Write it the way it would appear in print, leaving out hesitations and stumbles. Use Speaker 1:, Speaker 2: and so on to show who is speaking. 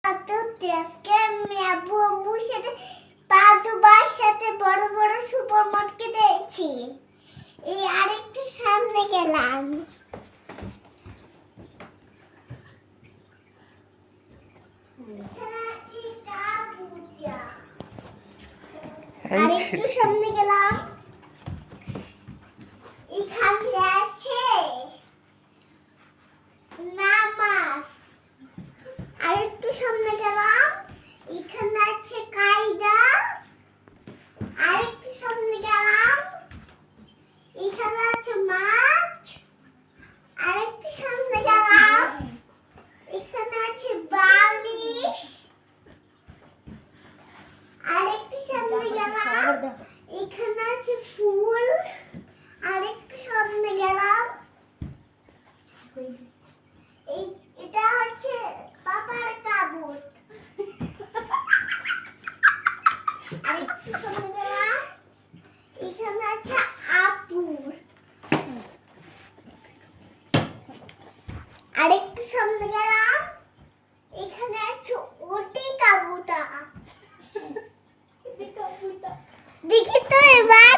Speaker 1: আজকে আমি আব্বু আম্মুর সাথে পাদুবার সাথে বড় বড় সুপার মার্কেটে গেছি। এই আরেকটু সামনে গেলাম। আরেকটু সামনে গেলাম। এখানে আছে নামাজ। আরেকটু সামনে গেলাম। এখানে আছে কায়দা। আরেকটু সামনে গেলাম। এখানে আছে মাছ। আরেকটু সামনে গেলাম। এখানে আছে বালিশ। আরেকটু সামনে গেলাম। এখানে আছে ফুল। আরেকটু সামনে গেলাম। এটা হচ্ছে পাপার কাপড়। আরেকটু সামনে গেলাম। এখানে আছে আপুর। আরেকটু সামনে গেলাম। এখানে আছে